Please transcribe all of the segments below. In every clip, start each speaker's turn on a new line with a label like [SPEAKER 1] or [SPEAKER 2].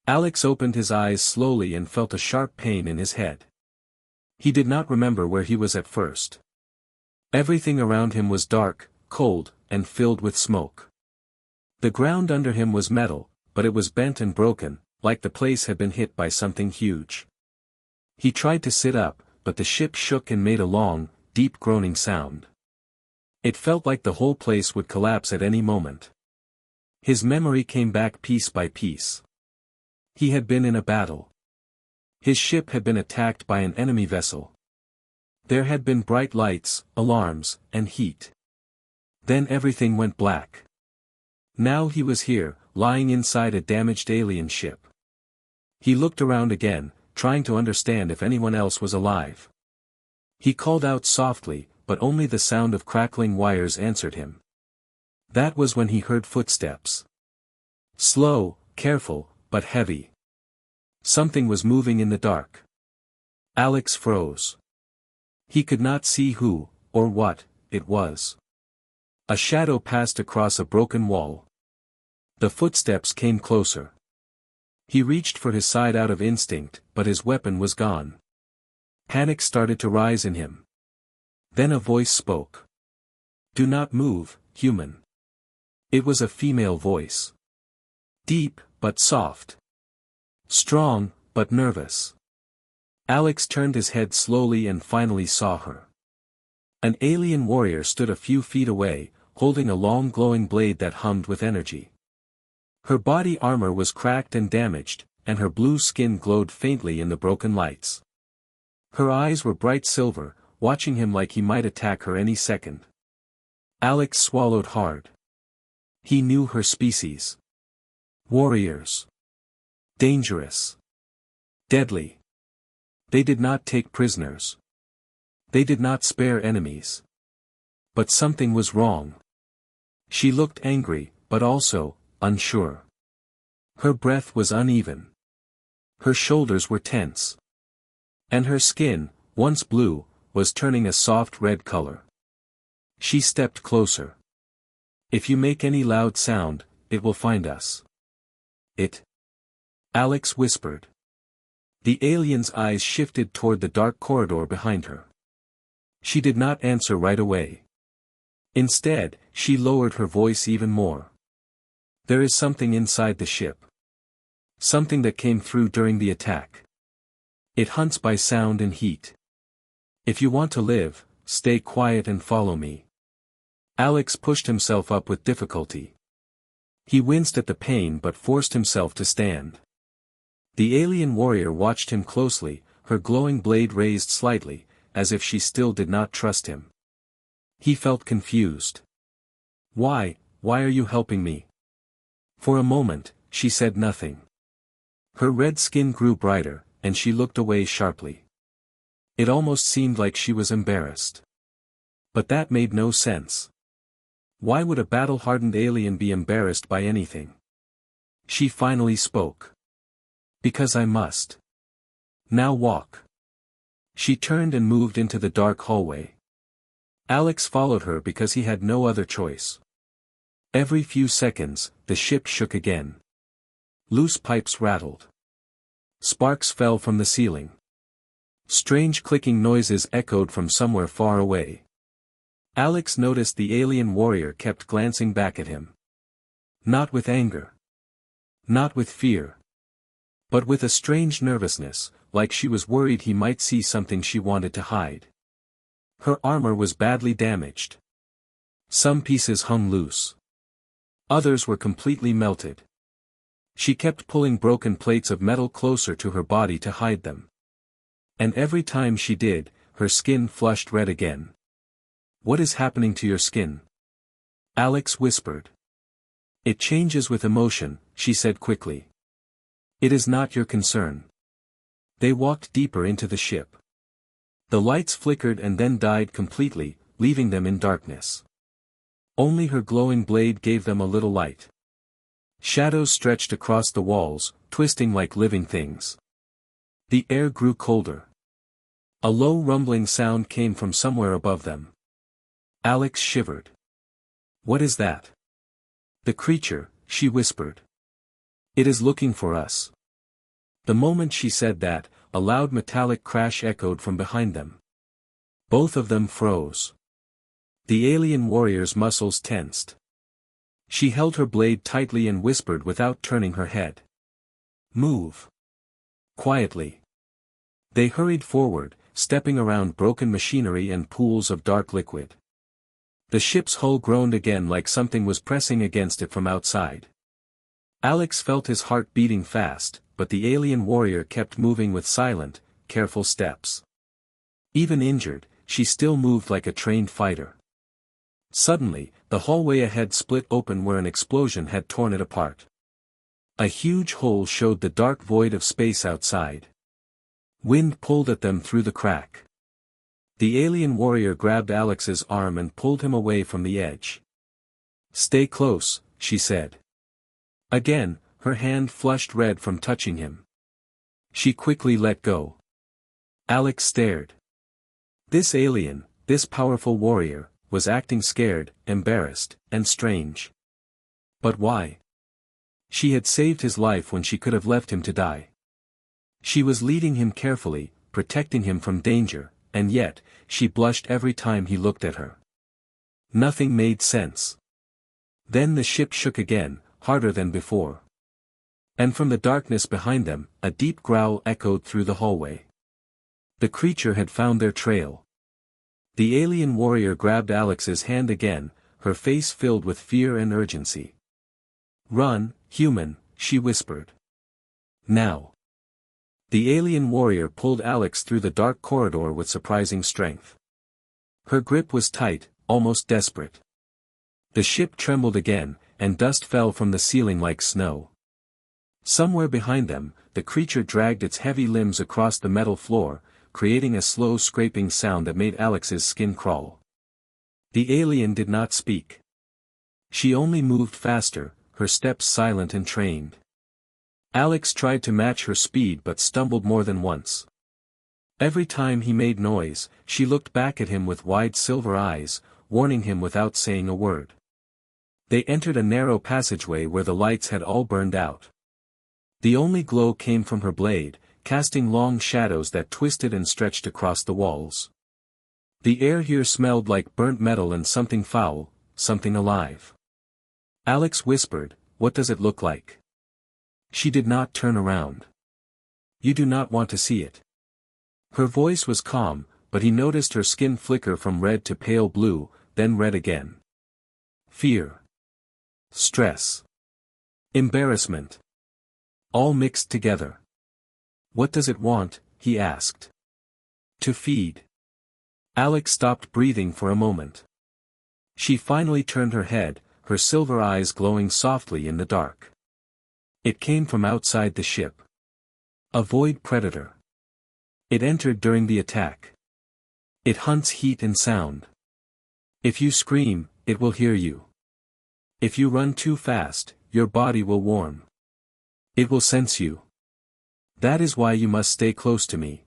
[SPEAKER 1] Alex opened his eyes slowly and felt a sharp pain in his head. He did not remember where he was at first. Everything around him was dark, cold, and filled with smoke. The ground under him was metal, but it was bent and broken, like the place had been hit by something huge. He tried to sit up, but the ship shook and made a long, deep groaning sound. It felt like the whole place would collapse at any moment. His memory came back piece by piece. He had been in a battle. His ship had been attacked by an enemy vessel. There had been bright lights, alarms, and heat. Then everything went black. Now he was here, lying inside a damaged alien ship. He looked around again, trying to understand if anyone else was alive. He called out softly, but only the sound of crackling wires answered him. That was when he heard footsteps. Slow, careful, but heavy. Something was moving in the dark. Alex froze. He could not see who, or what, it was. A shadow passed across a broken wall. The footsteps came closer. He reached for his side out of instinct, but his weapon was gone. Panic started to rise in him. Then a voice spoke. "Do not move, human." It was a female voice. Deep, but soft. Strong, but nervous. Alex turned his head slowly and finally saw her. An alien warrior stood a few feet away, holding a long glowing blade that hummed with energy. Her body armor was cracked and damaged, and her blue skin glowed faintly in the broken lights. Her eyes were bright silver, watching him like he might attack her any second. Alex swallowed hard. He knew her species. Warriors. Dangerous. Deadly. They did not take prisoners. They did not spare enemies. But something was wrong. She looked angry, but also, unsure. Her breath was uneven. Her shoulders were tense. And her skin, once blue, was turning a soft red color. She stepped closer. "If you make any loud sound, it will find us." "It?" Alex whispered. The alien's eyes shifted toward the dark corridor behind her. She did not answer right away. Instead, she lowered her voice even more. "There is something inside the ship. Something that came through during the attack. It hunts by sound and heat. If you want to live, stay quiet and follow me." Alex pushed himself up with difficulty. He winced at the pain but forced himself to stand. The alien warrior watched him closely, her glowing blade raised slightly, as if she still did not trust him. He felt confused. Why are you helping me?" For a moment, she said nothing. Her red skin grew brighter, and she looked away sharply. It almost seemed like she was embarrassed. But that made no sense. Why would a battle-hardened alien be embarrassed by anything? She finally spoke. "Because I must. Now walk." She turned and moved into the dark hallway. Alex followed her because he had no other choice. Every few seconds, the ship shook again. Loose pipes rattled. Sparks fell from the ceiling. Strange clicking noises echoed from somewhere far away. Alex noticed the alien warrior kept glancing back at him. Not with anger. Not with fear. But with a strange nervousness, like she was worried he might see something she wanted to hide. Her armor was badly damaged. Some pieces hung loose. Others were completely melted. She kept pulling broken plates of metal closer to her body to hide them. And every time she did, her skin flushed red again. "What is happening to your skin?" Alex whispered. "It changes with emotion," she said quickly. "It is not your concern." They walked deeper into the ship. The lights flickered and then died completely, leaving them in darkness. Only her glowing blade gave them a little light. Shadows stretched across the walls, twisting like living things. The air grew colder. A low rumbling sound came from somewhere above them. Alex shivered. "What is that?" "The creature," she whispered. "It is looking for us." The moment she said that, a loud metallic crash echoed from behind them. Both of them froze. The alien warrior's muscles tensed. She held her blade tightly and whispered without turning her head. "Move." Quietly. They hurried forward, stepping around broken machinery and pools of dark liquid. The ship's hull groaned again like something was pressing against it from outside. Alex felt his heart beating fast, but the alien warrior kept moving with silent, careful steps. Even injured, she still moved like a trained fighter. Suddenly, the hallway ahead split open where an explosion had torn it apart. A huge hole showed the dark void of space outside. Wind pulled at them through the crack. The alien warrior grabbed Alex's arm and pulled him away from the edge. "Stay close," she said. Again, her hand flushed red from touching him. She quickly let go. Alex stared. This alien, this powerful warrior, was acting scared, embarrassed, and strange. But why? She had saved his life when she could have left him to die. She was leading him carefully, protecting him from danger, and yet, she blushed every time he looked at her. Nothing made sense. Then the ship shook again, harder than before. And from the darkness behind them, a deep growl echoed through the hallway. The creature had found their trail. The alien warrior grabbed Alex's hand again, her face filled with fear and urgency. "Run, human," she whispered. "Now." The alien warrior pulled Alex through the dark corridor with surprising strength. Her grip was tight, almost desperate. The ship trembled again, and dust fell from the ceiling like snow. Somewhere behind them, the creature dragged its heavy limbs across the metal floor, creating a slow scraping sound that made Alex's skin crawl. The alien did not speak. She only moved faster, her steps silent and trained. Alex tried to match her speed but stumbled more than once. Every time he made noise, she looked back at him with wide silver eyes, warning him without saying a word. They entered a narrow passageway where the lights had all burned out. The only glow came from her blade, casting long shadows that twisted and stretched across the walls. The air here smelled like burnt metal and something foul, something alive. Alex whispered, "What does it look like?" She did not turn around. "You do not want to see it." Her voice was calm, but he noticed her skin flicker from red to pale blue, then red again. Fear. Stress. Embarrassment. All mixed together. "What does it want?" he asked. "To feed." Alex stopped breathing for a moment. She finally turned her head, her silver eyes glowing softly in the dark. It came from outside the ship. A void predator. It entered during the attack. It hunts heat and sound. If you scream, it will hear you. If you run too fast, your body will warm. It will sense you. That is why you must stay close to me.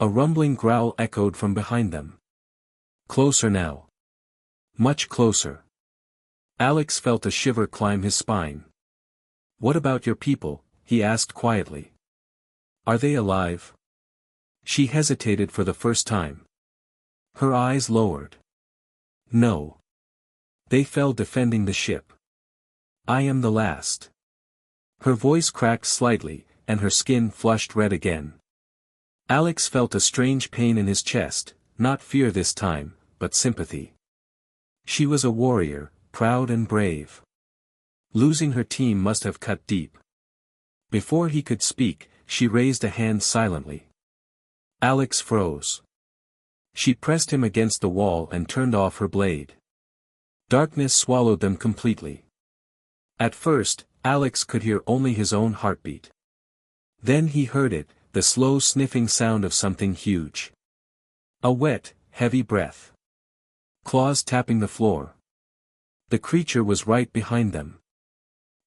[SPEAKER 1] A rumbling growl echoed from behind them. Closer now. Much closer. Alex felt a shiver climb his spine. "What about your people?" he asked quietly. "Are they alive?" She hesitated for the first time. Her eyes lowered. "No. They fell defending the ship. I am the last." Her voice cracked slightly, and her skin flushed red again. Alex felt a strange pain in his chest, not fear this time, but sympathy. She was a warrior, proud and brave. Losing her team must have cut deep. Before he could speak, she raised a hand silently. Alex froze. She pressed him against the wall and turned off her blade. Darkness swallowed them completely. At first, Alex could hear only his own heartbeat. Then he heard it, the slow sniffing sound of something huge. A wet, heavy breath. Claws tapping the floor. The creature was right behind them.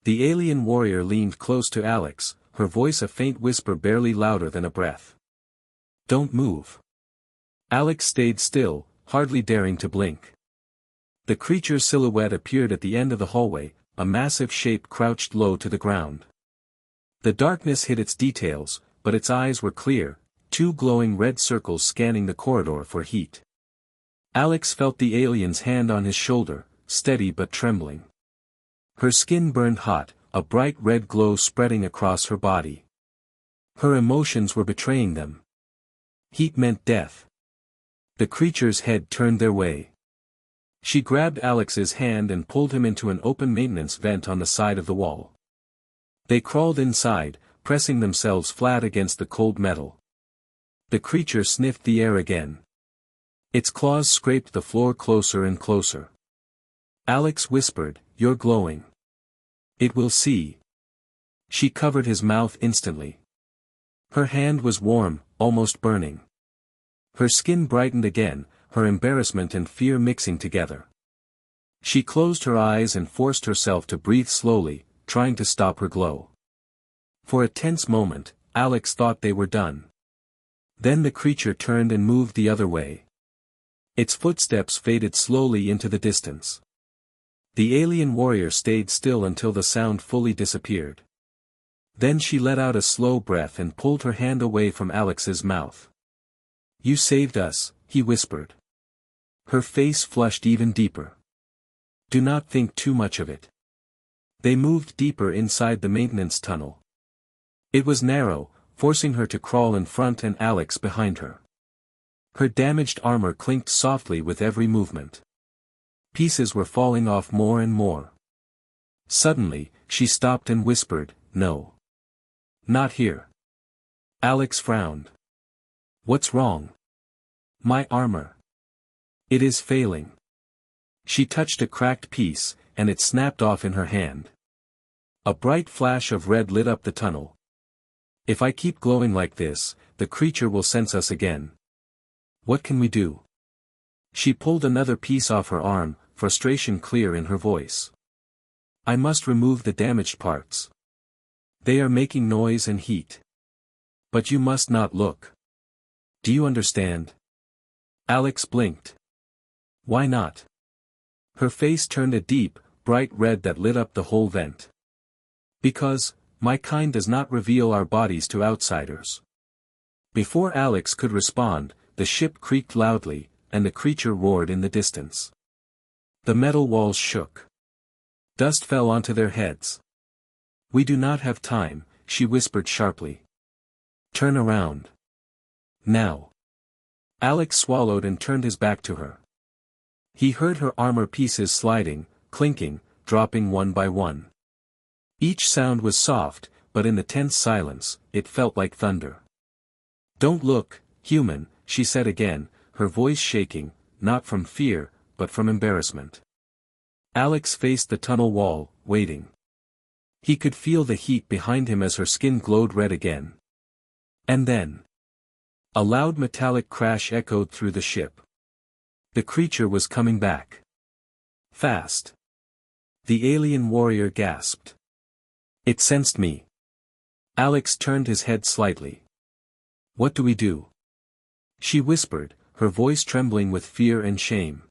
[SPEAKER 1] The alien warrior leaned close to Alex, her voice a faint whisper barely louder than a breath. "Don't move." Alex stayed still, hardly daring to blink. The creature's silhouette appeared at the end of the hallway, a massive shape crouched low to the ground. The darkness hid its details, but its eyes were clear, two glowing red circles scanning the corridor for heat. Alex felt the alien's hand on his shoulder, steady but trembling. Her skin burned hot, a bright red glow spreading across her body. Her emotions were betraying them. Heat meant death. The creature's head turned their way. She grabbed Alex's hand and pulled him into an open maintenance vent on the side of the wall. They crawled inside, pressing themselves flat against the cold metal. The creature sniffed the air again. Its claws scraped the floor closer and closer. Alex whispered, "You're glowing. It will see." She covered his mouth instantly. Her hand was warm, almost burning. Her skin brightened again, her embarrassment and fear mixing together. She closed her eyes and forced herself to breathe slowly, trying to stop her glow. For a tense moment, Alex thought they were done. Then the creature turned and moved the other way. Its footsteps faded slowly into the distance. The alien warrior stayed still until the sound fully disappeared. Then she let out a slow breath and pulled her hand away from Alex's mouth. "You saved us," he whispered. Her face flushed even deeper. "Do not think too much of it." They moved deeper inside the maintenance tunnel. It was narrow, forcing her to crawl in front and Alex behind her. Her damaged armor clinked softly with every movement. Pieces were falling off more and more. Suddenly, she stopped and whispered, "No. Not here." Alex frowned. "What's wrong?" "My armor. It is failing." She touched a cracked piece, and it snapped off in her hand. A bright flash of red lit up the tunnel. "If I keep glowing like this, the creature will sense us again. What can we do?" She pulled another piece off her arm, frustration clear in her voice. "I must remove the damaged parts. They are making noise and heat. But you must not look. Do you understand?" Alex blinked. "Why not?" Her face turned a deep, bright red that lit up the whole vent. "Because, my kind does not reveal our bodies to outsiders." Before Alex could respond, the ship creaked loudly, and the creature roared in the distance. The metal walls shook. Dust fell onto their heads. "We do not have time," she whispered sharply. "Turn around. Now." Alex swallowed and turned his back to her. He heard her armor pieces sliding, clinking, dropping one by one. Each sound was soft, but in the tense silence, it felt like thunder. "Don't look, human," she said again, her voice shaking, not from fear, but from embarrassment. Alex faced the tunnel wall, waiting. He could feel the heat behind him as her skin glowed red again. And then, a loud metallic crash echoed through the ship. The creature was coming back. Fast. The alien warrior gasped. "It sensed me." Alex turned his head slightly. "What do we do?" She whispered, her voice trembling with fear and shame.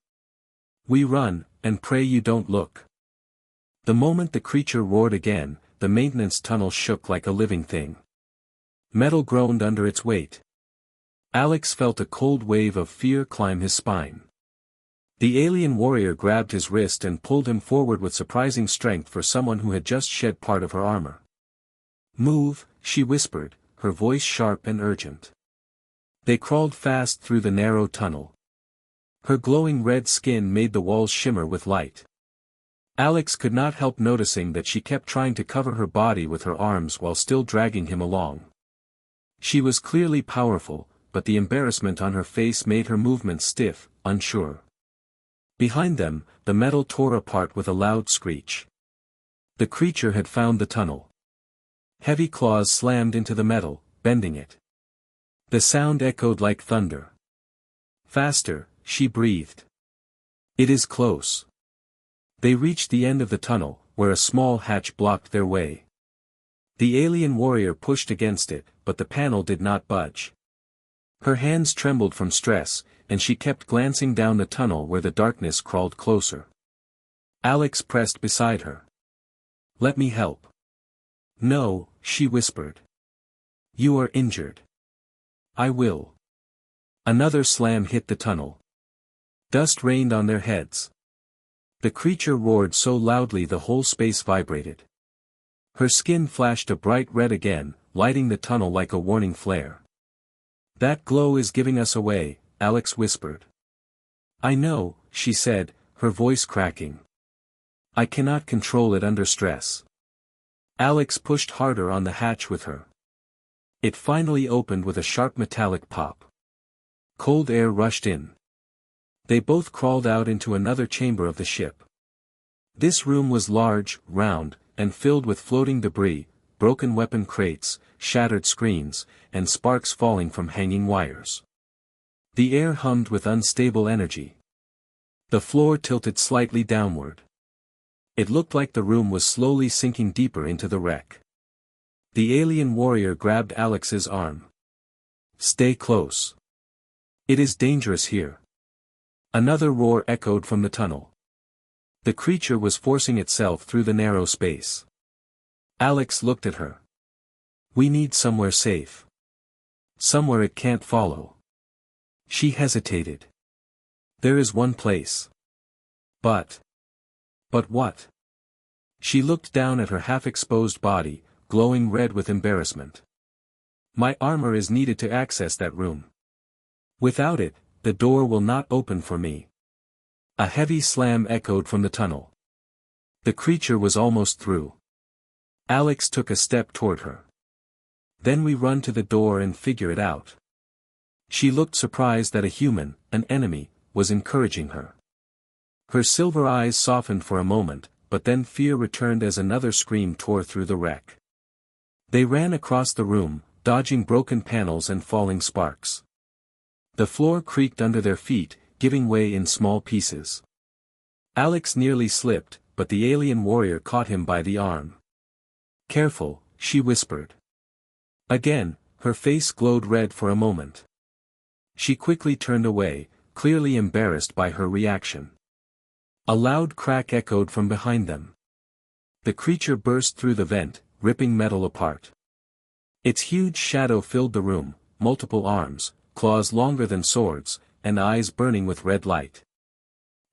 [SPEAKER 1] "We run, and pray you don't look." The moment the creature roared again, the maintenance tunnel shook like a living thing. Metal groaned under its weight. Alex felt a cold wave of fear climb his spine. The alien warrior grabbed his wrist and pulled him forward with surprising strength for someone who had just shed part of her armor. "Move," she whispered, her voice sharp and urgent. They crawled fast through the narrow tunnel. Her glowing red skin made the walls shimmer with light. Alex could not help noticing that she kept trying to cover her body with her arms while still dragging him along. She was clearly powerful, but the embarrassment on her face made her movements stiff, unsure. Behind them, the metal tore apart with a loud screech. The creature had found the tunnel. Heavy claws slammed into the metal, bending it. The sound echoed like thunder. "Faster," she breathed. "It is close." They reached the end of the tunnel, where a small hatch blocked their way. The alien warrior pushed against it, but the panel did not budge. Her hands trembled from stress, and she kept glancing down the tunnel where the darkness crawled closer. Alex pressed beside her. "Let me help." "No," she whispered. You are injured. I will. Another slam hit the tunnel. Dust rained on their heads. The creature roared so loudly the whole space vibrated. Her skin flashed a bright red again, lighting the tunnel like a warning flare. That glow is giving us away, Alex whispered. I know, she said, her voice cracking. I cannot control it under stress. Alex pushed harder on the hatch with her. It finally opened with a sharp metallic pop. Cold air rushed in. They both crawled out into another chamber of the ship. This room was large, round, and filled with floating debris, broken weapon crates, shattered screens, and sparks falling from hanging wires. The air hummed with unstable energy. The floor tilted slightly downward. It looked like the room was slowly sinking deeper into the wreck. The alien warrior grabbed Alex's arm. Stay close. It is dangerous here. Another roar echoed from the tunnel. The creature was forcing itself through the narrow space. Alex looked at her. We need somewhere safe. Somewhere it can't follow. She hesitated. There is one place. But what? She looked down at her half-exposed body, glowing red with embarrassment. My armor is needed to access that room. Without it, the door will not open for me. A heavy slam echoed from the tunnel. The creature was almost through. Alex took a step toward her. Then we run to the door and figure it out. She looked surprised that a human, an enemy, was encouraging her. Her silver eyes softened for a moment, but then fear returned as another scream tore through the wreck. They ran across the room, dodging broken panels and falling sparks. The floor creaked under their feet, giving way in small pieces. Alex nearly slipped, but the alien warrior caught him by the arm. Careful, she whispered. Again, her face glowed red for a moment. She quickly turned away, clearly embarrassed by her reaction. A loud crack echoed from behind them. The creature burst through the vent, ripping metal apart. Its huge shadow filled the room, multiple arms, claws longer than swords, and eyes burning with red light.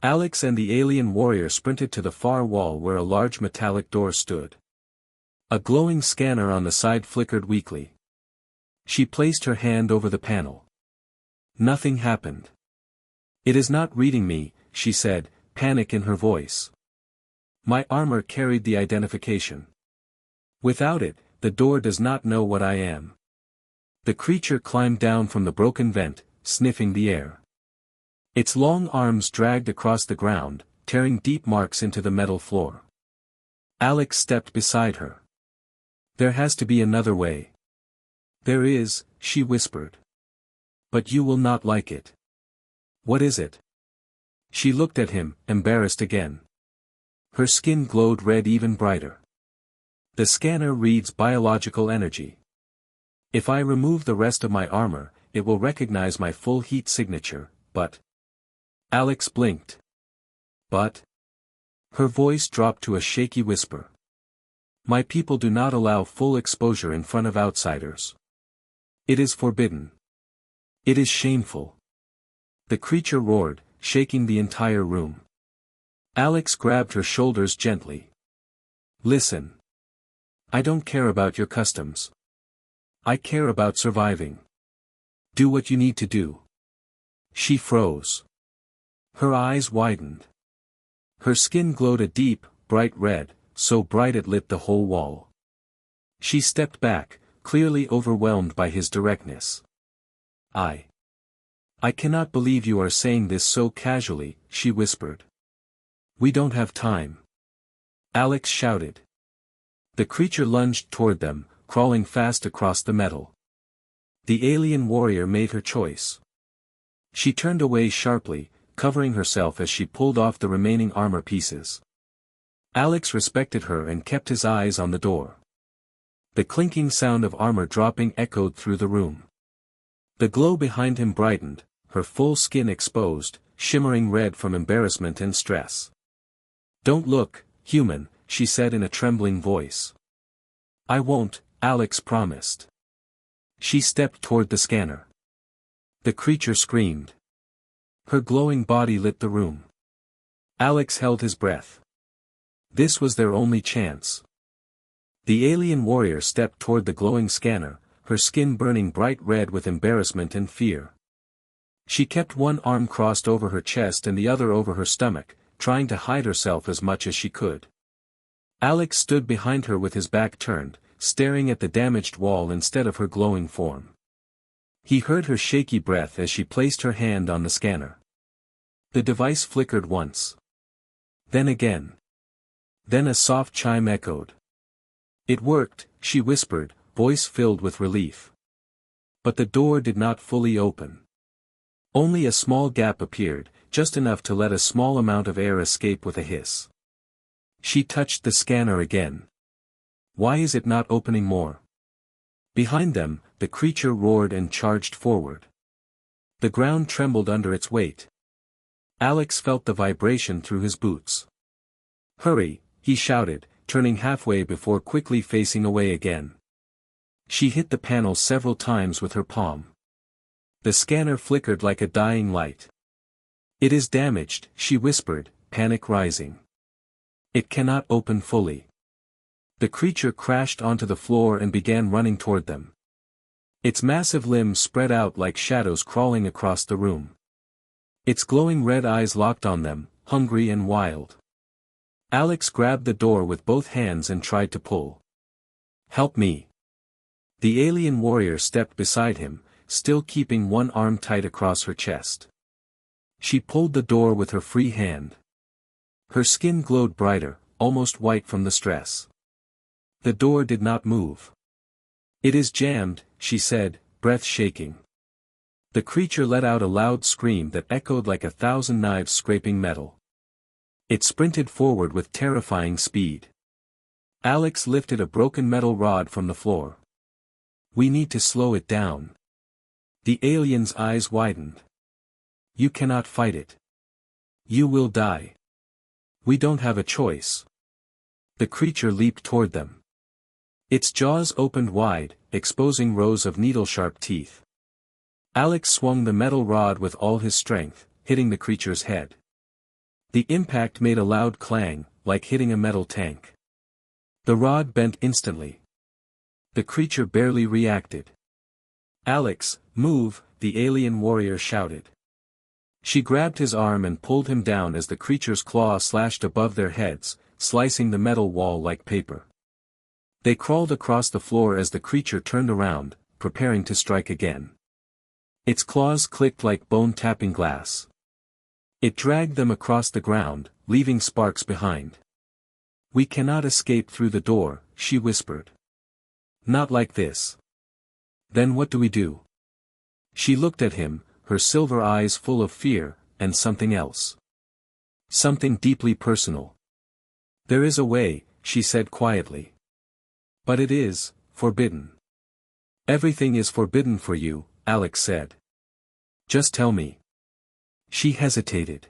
[SPEAKER 1] Alex and the alien warrior sprinted to the far wall where a large metallic door stood. A glowing scanner on the side flickered weakly. She placed her hand over the panel. Nothing happened. It is not reading me, she said, panic in her voice. My armor carried the identification. Without it, the door does not know what I am. The creature climbed down from the broken vent, sniffing the air. Its long arms dragged across the ground, tearing deep marks into the metal floor. Alex stepped beside her. There has to be another way. There is, she whispered. But you will not like it. What is it? She looked at him, embarrassed again. Her skin glowed red even brighter. The scanner reads biological energy. If I remove the rest of my armor, it will recognize my full heat signature, but... Alex blinked. But... Her voice dropped to a shaky whisper. My people do not allow full exposure in front of outsiders. It is forbidden. It is shameful. The creature roared, shaking the entire room. Alex grabbed her shoulders gently. Listen. I don't care about your customs. I care about surviving. Do what you need to do. She froze. Her eyes widened. Her skin glowed a deep, bright red, so bright it lit the whole wall. She stepped back, clearly overwhelmed by his directness. I cannot believe you are saying this so casually, she whispered. We don't have time. Alex shouted. The creature lunged toward them, crawling fast across the metal. The alien warrior made her choice. She turned away sharply, covering herself as she pulled off the remaining armor pieces. Alex respected her and kept his eyes on the door. The clinking sound of armor dropping echoed through the room. The glow behind him brightened, her full skin exposed, shimmering red from embarrassment and stress. Don't look, human, she said in a trembling voice. I won't, Alex promised. She stepped toward the scanner. The creature screamed. Her glowing body lit the room. Alex held his breath. This was their only chance. The alien warrior stepped toward the glowing scanner, her skin burning bright red with embarrassment and fear. She kept one arm crossed over her chest and the other over her stomach, trying to hide herself as much as she could. Alex stood behind her with his back turned, staring at the damaged wall instead of her glowing form. He heard her shaky breath as she placed her hand on the scanner. The device flickered once. Then again. Then a soft chime echoed. It worked, she whispered, voice filled with relief. But the door did not fully open. Only a small gap appeared, just enough to let a small amount of air escape with a hiss. She touched the scanner again. Why is it not opening more? Behind them, the creature roared and charged forward. The ground trembled under its weight. Alex felt the vibration through his boots. Hurry, he shouted, turning halfway before quickly facing away again. She hit the panel several times with her palm. The scanner flickered like a dying light. It is damaged, she whispered, panic rising. It cannot open fully. The creature crashed onto the floor and began running toward them. Its massive limbs spread out like shadows crawling across the room. Its glowing red eyes locked on them, hungry and wild. Alex grabbed the door with both hands and tried to pull. Help me. The alien warrior stepped beside him, still keeping one arm tight across her chest. She pulled the door with her free hand. Her skin glowed brighter, almost white from the stress. The door did not move. It is jammed, she said, breath shaking. The creature let out a loud scream that echoed like 1,000 knives scraping metal. It sprinted forward with terrifying speed. Alex lifted a broken metal rod from the floor. We need to slow it down. The alien's eyes widened. You cannot fight it. You will die. We don't have a choice. The creature leaped toward them. Its jaws opened wide, exposing rows of needle-sharp teeth. Alex swung the metal rod with all his strength, hitting the creature's head. The impact made a loud clang, like hitting a metal tank. The rod bent instantly. The creature barely reacted. Alex, move, the alien warrior shouted. She grabbed his arm and pulled him down as the creature's claw slashed above their heads, slicing the metal wall like paper. They crawled across the floor as the creature turned around, preparing to strike again. Its claws clicked like bone-tapping glass. It dragged them across the ground, leaving sparks behind. We cannot escape through the door, she whispered. Not like this. Then what do we do? She looked at him, her silver eyes full of fear, and something else. Something deeply personal. There is a way, she said quietly. But it is, forbidden. Everything is forbidden for you, Alex said. Just tell me. She hesitated.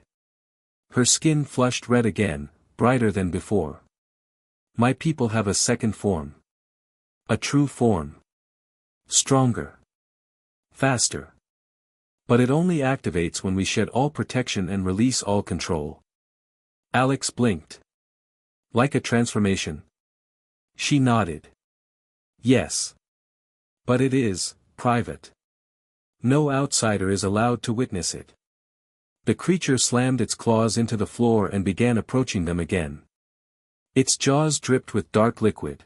[SPEAKER 1] Her skin flushed red again, brighter than before. My people have a second form. A true form. Stronger. Faster. But it only activates when we shed all protection and release all control. Alex blinked. Like a transformation. She nodded. Yes. But it is, private. No outsider is allowed to witness it. The creature slammed its claws into the floor and began approaching them again. Its jaws dripped with dark liquid.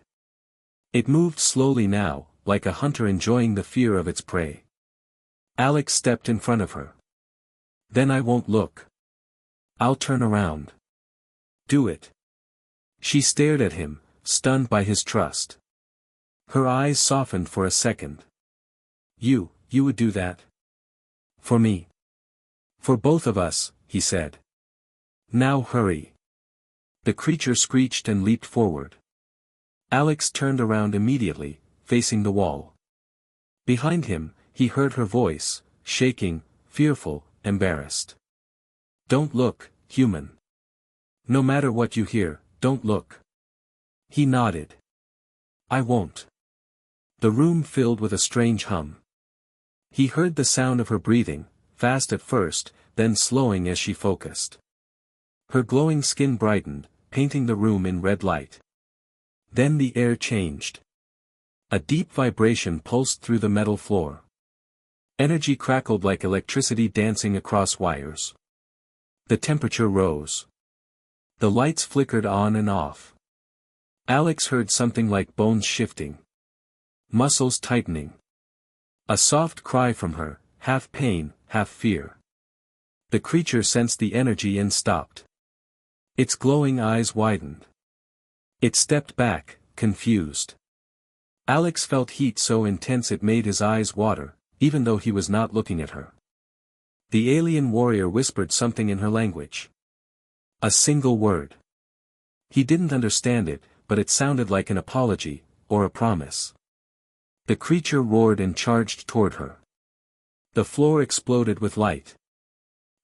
[SPEAKER 1] It moved slowly now, like a hunter enjoying the fear of its prey. Alex stepped in front of her. Then I won't look. I'll turn around. Do it. She stared at him, stunned by his trust. Her eyes softened for a second. You would do that? For me? For both of us, he said. Now hurry. The creature screeched and leaped forward. Alex turned around immediately, facing the wall. Behind him, he heard her voice, shaking, fearful, embarrassed. Don't look, human. No matter what you hear, don't look. He nodded. I won't. The room filled with a strange hum. He heard the sound of her breathing, fast at first, then slowing as she focused. Her glowing skin brightened, painting the room in red light. Then the air changed. A deep vibration pulsed through the metal floor. Energy crackled like electricity dancing across wires. The temperature rose. The lights flickered on and off. Alex heard something like bones shifting. Muscles tightening. A soft cry from her, half pain, half fear. The creature sensed the energy and stopped. Its glowing eyes widened. It stepped back, confused. Alex felt heat so intense it made his eyes water, even though he was not looking at her. The alien warrior whispered something in her language. A single word. He didn't understand it, but it sounded like an apology, or a promise. The creature roared and charged toward her. The floor exploded with light.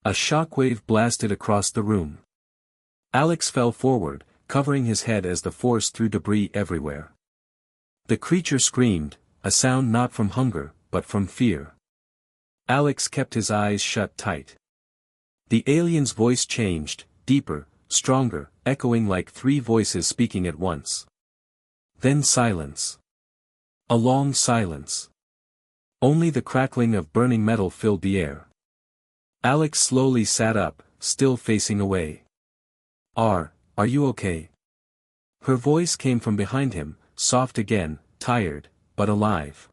[SPEAKER 1] A shockwave blasted across the room. Alex fell forward, covering his head as the force threw debris everywhere. The creature screamed, a sound not from hunger, but from fear. Alex kept his eyes shut tight. The alien's voice changed, deeper, stronger, echoing like three voices speaking at once. Then silence. A long silence. Only the crackling of burning metal filled the air. Alex slowly sat up, still facing away. Are you okay? Her voice came from behind him, soft again, tired, but alive.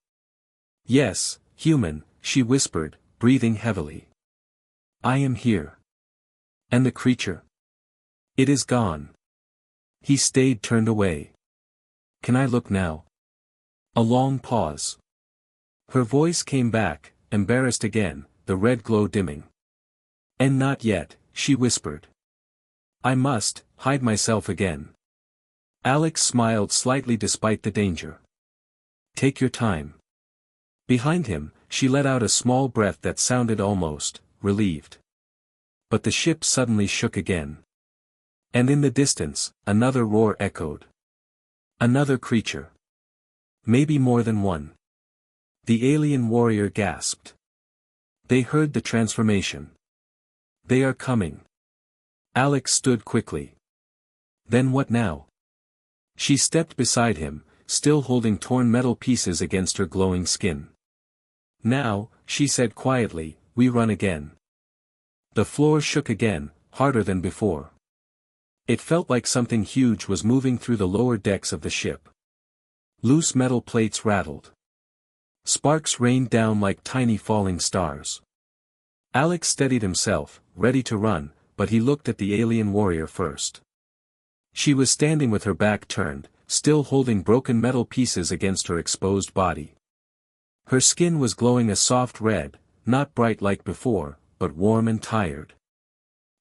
[SPEAKER 1] Yes, human, she whispered, breathing heavily. I am here. And the creature? It is gone. He stayed turned away. Can I look now? A long pause. Her voice came back, embarrassed again, the red glow dimming. And not yet, she whispered. I must hide myself again. Alex smiled slightly despite the danger. Take your time. Behind him, she let out a small breath that sounded almost relieved. But the ship suddenly shook again. And in the distance, another roar echoed. Another creature. Maybe more than one. The alien warrior gasped. They heard the transformation. They are coming. Alex stood quickly. Then what now? She stepped beside him, still holding torn metal pieces against her glowing skin. Now, she said quietly, we run again. The floor shook again, harder than before. It felt like something huge was moving through the lower decks of the ship. Loose metal plates rattled. Sparks rained down like tiny falling stars. Alex steadied himself, ready to run, but he looked at the alien warrior first. She was standing with her back turned, still holding broken metal pieces against her exposed body. Her skin was glowing a soft red, not bright like before, but warm and tired.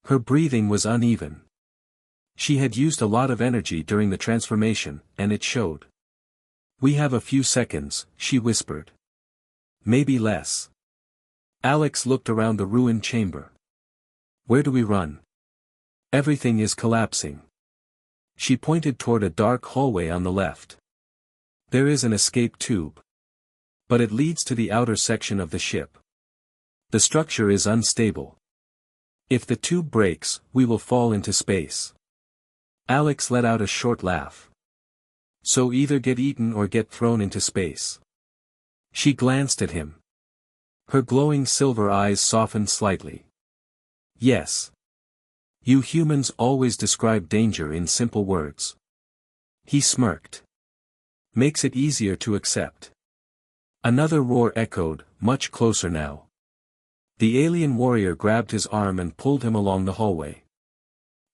[SPEAKER 1] Her breathing was uneven. She had used a lot of energy during the transformation, and it showed. We have a few seconds, she whispered. Maybe less. Alex looked around the ruined chamber. Where do we run? Everything is collapsing. She pointed toward a dark hallway on the left. There is an escape tube. But it leads to the outer section of the ship. The structure is unstable. If the tube breaks, we will fall into space. Alex let out a short laugh. So either get eaten or get thrown into space. She glanced at him. Her glowing silver eyes softened slightly. Yes. You humans always describe danger in simple words. He smirked. Makes it easier to accept. Another roar echoed, much closer now. The alien warrior grabbed his arm and pulled him along the hallway.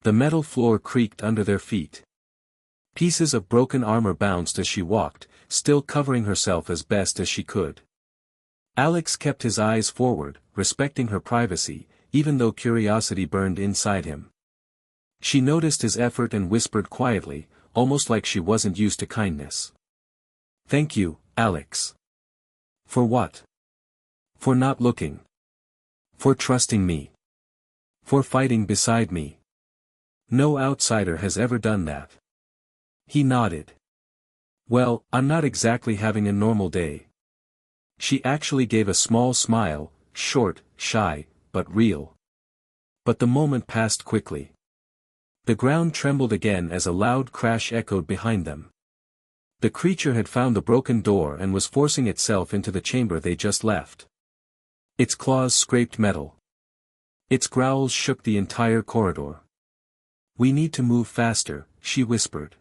[SPEAKER 1] The metal floor creaked under their feet. Pieces of broken armor bounced as she walked, still covering herself as best as she could. Alex kept his eyes forward, respecting her privacy, even though curiosity burned inside him. She noticed his effort and whispered quietly, almost like she wasn't used to kindness. Thank you, Alex. For what? For not looking. For trusting me. For fighting beside me. No outsider has ever done that. He nodded. Well, I'm not exactly having a normal day. She actually gave a small smile, short, shy, but real. But the moment passed quickly. The ground trembled again as a loud crash echoed behind them. The creature had found the broken door and was forcing itself into the chamber they just left. Its claws scraped metal. Its growls shook the entire corridor. "We need to move faster," she whispered.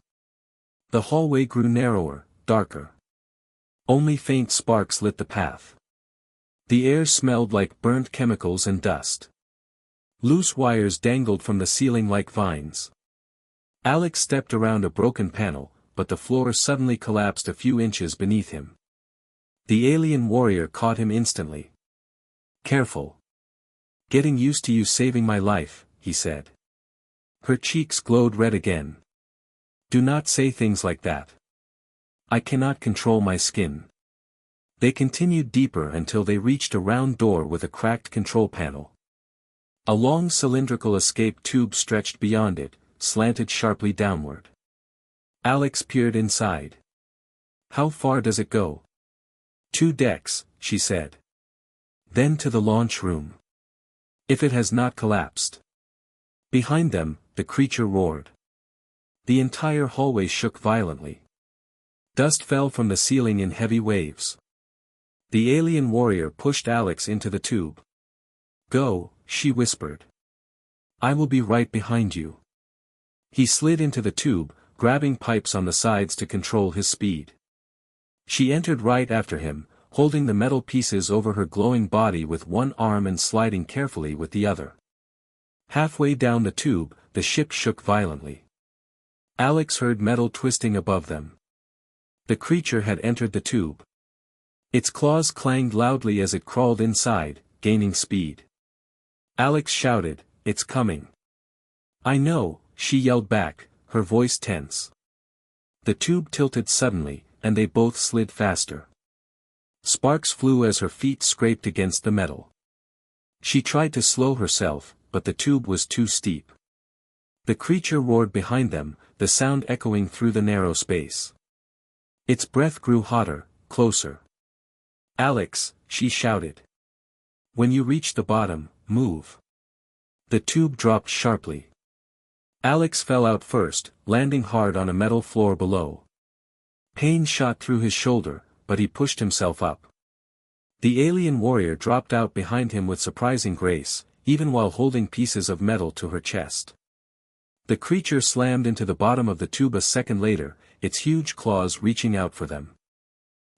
[SPEAKER 1] The hallway grew narrower, darker. Only faint sparks lit the path. The air smelled like burnt chemicals and dust. Loose wires dangled from the ceiling like vines. Alex stepped around a broken panel, but the floor suddenly collapsed a few inches beneath him. The alien warrior caught him instantly. "Careful. Getting used to you saving my life," he said. Her cheeks glowed red again. "Do not say things like that. I cannot control my skin." They continued deeper until they reached a round door with a cracked control panel. A long cylindrical escape tube stretched beyond it, slanted sharply downward. Alex peered inside. "How far does it go?" "2 decks," she said. "Then to the launch room. If it has not collapsed." Behind them, the creature roared. The entire hallway shook violently. Dust fell from the ceiling in heavy waves. The alien warrior pushed Alex into the tube. "Go," she whispered. "I will be right behind you." He slid into the tube, grabbing pipes on the sides to control his speed. She entered right after him, holding the metal pieces over her glowing body with one arm and sliding carefully with the other. Halfway down the tube, the ship shook violently. Alex heard metal twisting above them. The creature had entered the tube. Its claws clanged loudly as it crawled inside, gaining speed. Alex shouted, "It's coming." "I know," she yelled back, her voice tense. The tube tilted suddenly, and they both slid faster. Sparks flew as her feet scraped against the metal. She tried to slow herself, but the tube was too steep. The creature roared behind them, the sound echoing through the narrow space. Its breath grew hotter, closer. "Alex," she shouted. "When you reach the bottom, move." The tube dropped sharply. Alex fell out first, landing hard on a metal floor below. Pain shot through his shoulder, but he pushed himself up. The alien warrior dropped out behind him with surprising grace, even while holding pieces of metal to her chest. The creature slammed into the bottom of the tube a second later, its huge claws reaching out for them.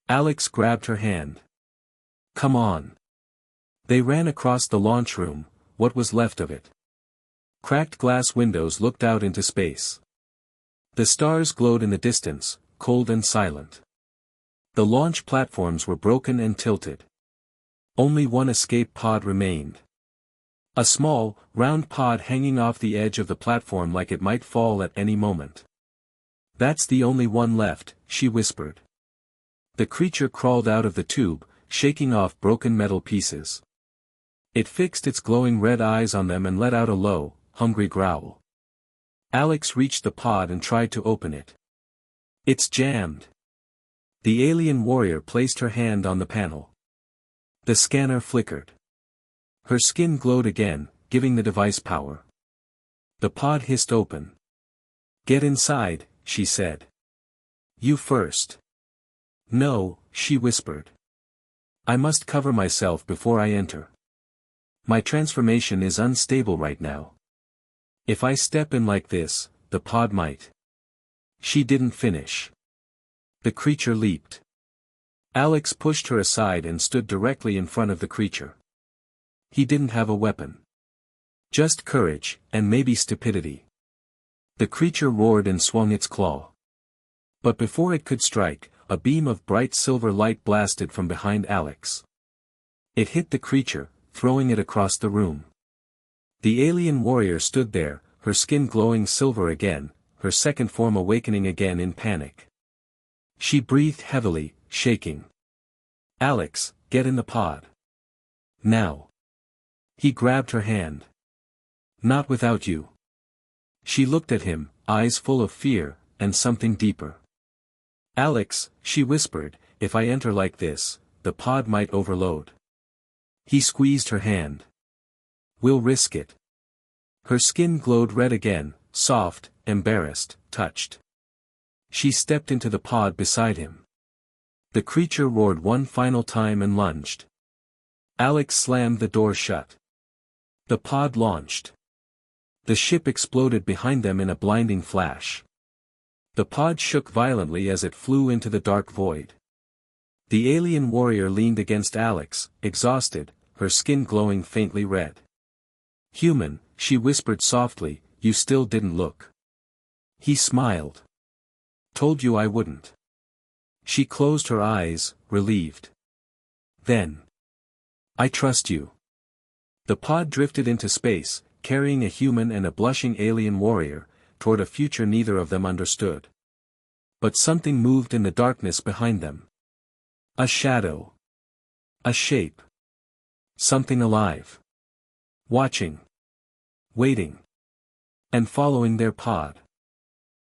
[SPEAKER 1] Alex grabbed her hand. "Come on." They ran across the launch room, what was left of it. Cracked glass windows looked out into space. The stars glowed in the distance, cold and silent. The launch platforms were broken and tilted. Only one escape pod remained. A small, round pod hanging off the edge of the platform like it might fall at any moment. "That's the only one left," she whispered. The creature crawled out of the tube, shaking off broken metal pieces. It fixed its glowing red eyes on them and let out a low, hungry growl. Alex reached the pod and tried to open it. "It's jammed." The alien warrior placed her hand on the panel. The scanner flickered. Her skin glowed again, giving the device power. The pod hissed open. "Get inside," she said. "You first." "No," she whispered. "I must cover myself before I enter. My transformation is unstable right now. If I step in like this, the pod might." She didn't finish. The creature leaped. Alex pushed her aside and stood directly in front of the creature. He didn't have a weapon. Just courage, and maybe stupidity. The creature roared and swung its claw. But before it could strike, a beam of bright silver light blasted from behind Alex. It hit the creature, throwing it across the room. The alien warrior stood there, her skin glowing silver again, her second form awakening again in panic. She breathed heavily, shaking. "Alex, get in the pod. Now." He grabbed her hand. "Not without you." She looked at him, eyes full of fear, and something deeper. Alex, she whispered, if I enter like this, the pod might overload. He squeezed her hand. We'll risk it. Her skin glowed red again, soft, embarrassed, touched. She stepped into the pod beside him. The creature roared one final time and lunged. Alex slammed the door shut. The pod launched. The ship exploded behind them in a blinding flash. The pod shook violently as it flew into the dark void. The alien warrior leaned against Alex, exhausted, her skin glowing faintly red. Human, she whispered softly, you still didn't look. He smiled. Told you I wouldn't. She closed her eyes, relieved. Then. I trust you. The pod drifted into space, carrying a human and a blushing alien warrior, toward a future neither of them understood. But something moved in the darkness behind them. A shadow. A shape. Something alive. Watching. Waiting. And following their pod.